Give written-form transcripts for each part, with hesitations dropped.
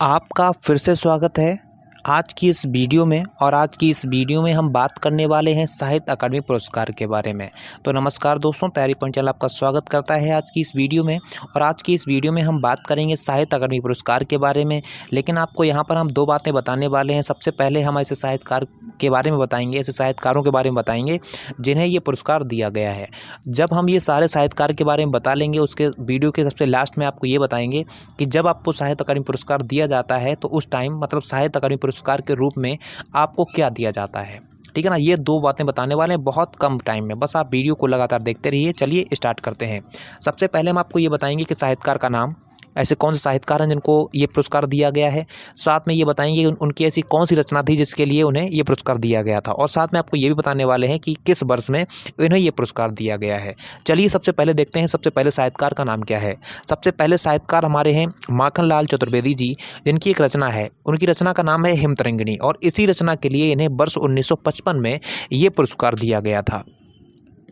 आपका फिर से स्वागत है आज की इस वीडियो में। और आज की इस वीडियो में हम बात करने वाले हैं साहित्य अकादमी पुरस्कार के बारे में। तो नमस्कार दोस्तों, तैयारी पॉइंट चैनल आपका स्वागत करता है आज की इस वीडियो में। और आज की इस वीडियो में हम बात करेंगे साहित्य अकादमी पुरस्कार के बारे में। लेकिन आपको यहाँ पर हम दो बातें बताने वाले हैं। सबसे पहले हम ऐसे साहित्यकार के बारे में बताएंगे, ऐसे साहित्यकारों के बारे में बताएंगे जिन्हें ये पुरस्कार दिया गया है। जब हम ये सारे साहित्यकार के बारे में बता लेंगे, उसके वीडियो के सबसे लास्ट में आपको ये बताएंगे कि जब आपको साहित्य अकादमी पुरस्कार दिया जाता है तो उस टाइम मतलब साहित्य अकादमी पुरस्कार के रूप में आपको क्या दिया जाता है। ठीक है ना, ये दो बातें बताने वाले हैं बहुत कम टाइम में। बस आप वीडियो को लगातार देखते रहिए। चलिए स्टार्ट करते हैं। सबसे पहले हम आपको ये बताएंगे कि साहित्यकार का नाम, ऐसे कौन से साहित्यकार हैं जिनको ये पुरस्कार दिया गया है। साथ में ये बताएंगे उनकी ऐसी कौन सी रचना थी जिसके लिए उन्हें ये पुरस्कार दिया गया था। और साथ में आपको ये भी बताने वाले हैं कि किस वर्ष में इन्हें ये पुरस्कार दिया गया है। चलिए सबसे पहले देखते हैं, सबसे पहले साहित्यकार का नाम क्या है। सबसे पहले साहित्यकार हमारे हैं माखनलाल चतुर्वेदी जी, जिनकी एक रचना है, उनकी रचना का नाम है हिमतरंगिणी। और इसी रचना के लिए इन्हें वर्ष 1955 में ये पुरस्कार दिया गया था।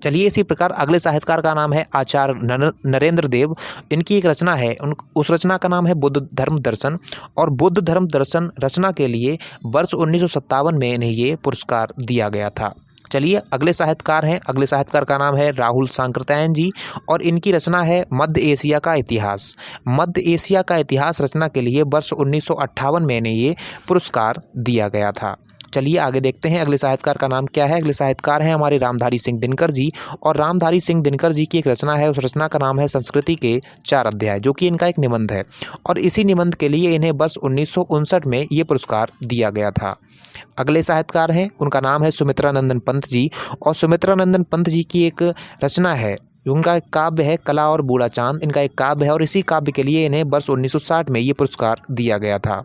चलिए इसी प्रकार अगले साहित्यकार का नाम है आचार्य नरेंद्र देव। इनकी एक रचना है, उस रचना का नाम है बुद्ध धर्म दर्शन। और बुद्ध धर्म दर्शन रचना के लिए वर्ष 1957 में इन्हें ये पुरस्कार दिया गया था। चलिए अगले साहित्यकार हैं, अगले साहित्यकार का नाम है राहुल सांकृत्यायन जी। और इनकी रचना है मध्य एशिया का इतिहास। मध्य एशिया का इतिहास रचना के लिए वर्ष 1958 में इन्हें ये पुरस्कार दिया गया था। चलिए आगे देखते हैं अगले साहित्यकार का नाम क्या है। अगले साहित्यकार हैं हमारे रामधारी सिंह दिनकर जी। और रामधारी सिंह दिनकर जी की एक रचना है, उस रचना का नाम है संस्कृति के 4 अध्याय, जो कि इनका एक निबंध है। और इसी निबंध के लिए इन्हें वर्ष 1959 में ये पुरस्कार दिया गया था। अगले साहित्यकार हैं, उनका नाम है सुमित्रानंदन पंत जी। और सुमित्रानंदन पंत जी की एक रचना है, उनका एक काव्य है कला और बूढ़ा चांद, इनका एक काव्य है। और इसी काव्य के लिए इन्हें वर्ष 1960 में ये पुरस्कार दिया गया था।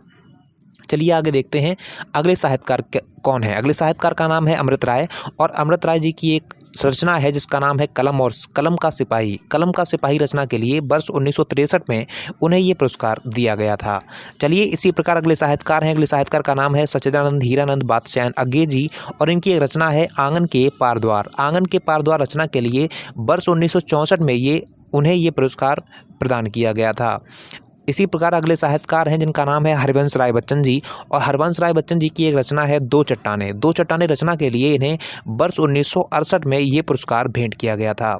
चलिए आगे देखते हैं अगले साहित्यकार कौन है। अगले साहित्यकार का नाम है अमृत राय। और अमृत राय जी की एक रचना है जिसका नाम है कलम और कलम का सिपाही। कलम का सिपाही रचना के लिए वर्ष 1963 में उन्हें ये पुरस्कार दिया गया था। चलिए इसी प्रकार अगले साहित्यकार हैं, अगले साहित्यकार का नाम है सच्चिदानंद हीरानंद बादशाहन अज्ञे जी। और इनकी एक रचना है आंगन के पारद्वार। आंगन के पारद्वार रचना के लिए वर्ष 1964 में उन्हें ये पुरस्कार प्रदान किया गया था। इसी प्रकार अगले साहित्यकार हैं जिनका नाम है हरिवंश राय बच्चन जी। और हरिवंश राय बच्चन जी की एक रचना है दो चट्टानें। दो चट्टानें रचना के लिए इन्हें वर्ष 1968 में ये पुरस्कार भेंट किया गया था।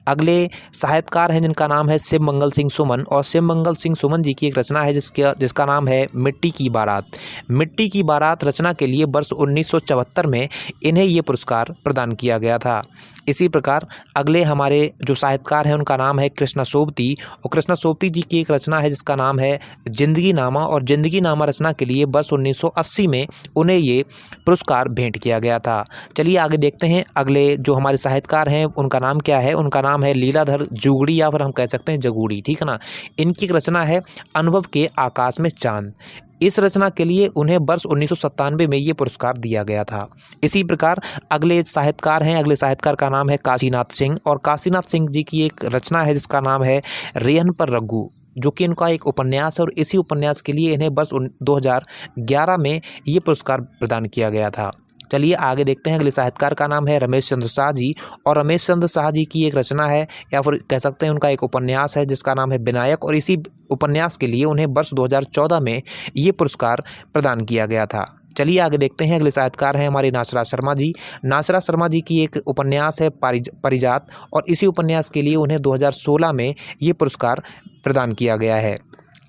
अगले साहित्यकार हैं जिनका नाम है शिव मंगल सिंह सुमन। और शिव मंगल सिंह सुमन जी की एक रचना है जिसका नाम है मिट्टी की बारात। मिट्टी की बारात रचना के लिए वर्ष 1974 में इन्हें ये पुरस्कार प्रदान किया गया था। इसी प्रकार अगले हमारे जो साहित्यकार हैं उनका नाम है कृष्णा सोबती। और कृष्णा सोबती जी की एक रचना है जिसका नाम है जिंदगी नामा। और जिंदगी नामा रचना के लिए वर्ष 1980 में उन्हें ये पुरस्कार भेंट किया गया था। चलिए आगे देखते हैं अगले जो हमारे साहित्यकार हैं उनका नाम क्या है। उनका नाम है लीलाधर जुगड़ी, या फिर हम कह सकते हैं जगूड़ी। ठीक है ना। इनकी एक रचना है अनुभव के आकाश में चांद। इस रचना के लिए उन्हें वर्ष 1997 में ये पुरस्कार दिया गया था। इसी प्रकार अगले साहित्यकार हैं, अगले साहित्यकार का नाम है काशीनाथ सिंह। और काशीनाथ सिंह जी की एक रचना है जिसका नाम है रेहन पर रघु, जो कि इनका एक उपन्यास है। और इसी उपन्यास के लिए इन्हें वर्ष 2011 में ये पुरस्कार प्रदान किया गया था। चलिए आगे देखते हैं अगले साहित्यकार का नाम है रमेश चंद्र शाह जी। और रमेश चंद्र शाह जी की एक रचना है, या फिर कह सकते हैं उनका एक उपन्यास है जिसका नाम है विनायक। और इसी उपन्यास के लिए उन्हें वर्ष 2014 में ये पुरस्कार प्रदान किया गया था। चलिए आगे देखते हैं अगले साहित्यकार हैं हमारे नासरा शर्मा जी। नासरा शर्मा जी की एक उपन्यास है पारिजात। और इसी उपन्यास के लिए उन्हें 2016 में ये पुरस्कार प्रदान किया गया है।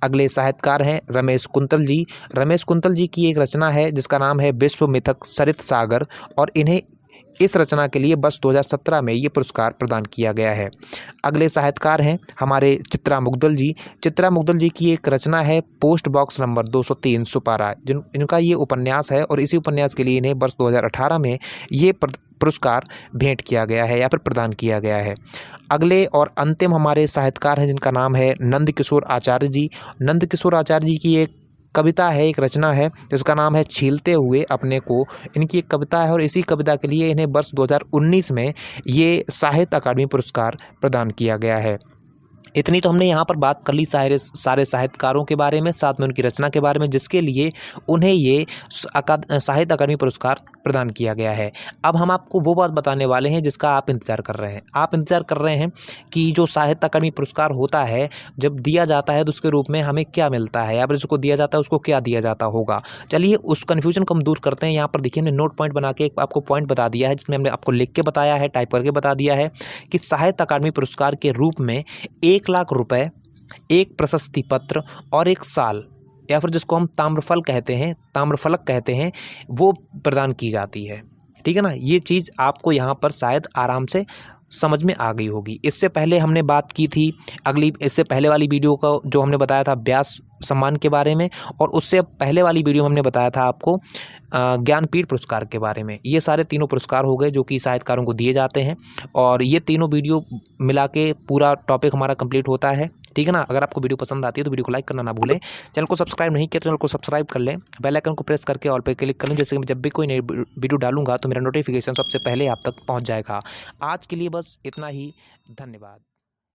अगले साहित्यकार हैं रमेश कुंतल जी। रमेश कुंतल जी की एक रचना है जिसका नाम है विश्व मिथक सरित सागर। और इन्हें इस रचना के लिए वर्ष 2017 में ये पुरस्कार प्रदान किया गया है। अगले साहित्यकार हैं हमारे चित्रा मुग्दल जी। चित्रा मुग्दल जी की एक रचना है पोस्ट बॉक्स नंबर 203 सुपारा, इनका ये उपन्यास है। और इसी उपन्यास के लिए इन्हें वर्ष 2018 में ये पुरस्कार भेंट किया गया है या फिर प्रदान किया गया है। अगले और अंतिम हमारे साहित्यकार हैं जिनका नाम है नंद किशोर आचार्य जी। नंद किशोर आचार्य जी की एक कविता है, एक रचना है जिसका नाम है छीलते हुए अपने को। इनकी एक कविता है और इसी कविता के लिए इन्हें वर्ष 2019 में ये साहित्य अकादमी पुरस्कार प्रदान किया गया है। इतनी तो हमने यहाँ पर बात कर ली सारे साहित्यकारों के बारे में, साथ में उनकी रचना के बारे में, जिसके लिए उन्हें ये साहित्य अकादमी पुरस्कार प्रदान किया गया है। अब हम आपको वो बात बताने वाले हैं जिसका आप इंतज़ार कर रहे हैं। आप इंतज़ार कर रहे हैं कि जो साहित्य अकादमी पुरस्कार होता है, जब दिया जाता है तो उसके रूप में हमें क्या मिलता है, या फिर जिसको दिया जाता है उसको क्या दिया जाता होगा। चलिए उस कन्फ्यूजन को हम दूर करते हैं। यहाँ पर देखिए हमने नोट पॉइंट बना के एक आपको पॉइंट बता दिया है, जिसमें हमने आपको लिख के बताया है, टाइप करके बता दिया है कि साहित्य अकादमी पुरस्कार के रूप में 1 लाख रुपए, एक प्रशस्ति पत्र और एक साल, या फिर जिसको हम ताम्रफलक कहते हैं, वो प्रदान की जाती है। ठीक है ना। ये चीज़ आपको यहाँ पर शायद आराम से समझ में आ गई होगी। इससे पहले हमने बात की थी इससे पहले वाली वीडियो का जो हमने बताया था व्यास सम्मान के बारे में, और उससे पहले वाली वीडियो में हमने बताया था आपको ज्ञानपीठ पुरस्कार के बारे में। ये सारे तीनों पुरस्कार हो गए जो कि साहित्यकारों को दिए जाते हैं, और ये तीनों वीडियो मिला के पूरा टॉपिक हमारा कंप्लीट होता है। ठीक है ना। अगर आपको वीडियो पसंद आती है तो वीडियो को लाइक करना ना भूलें। चैनल को सब्सक्राइब नहीं किया तो चैनल को सब्सक्राइब कर लें, बेल आइकन को प्रेस करके ऑल पे क्लिक कर लें, जैसे कि जब भी कोई नई वीडियो डालूंगा तो मेरा नोटिफिकेशन सबसे पहले आप तक पहुंच जाएगा। आज के लिए बस इतना ही। धन्यवाद।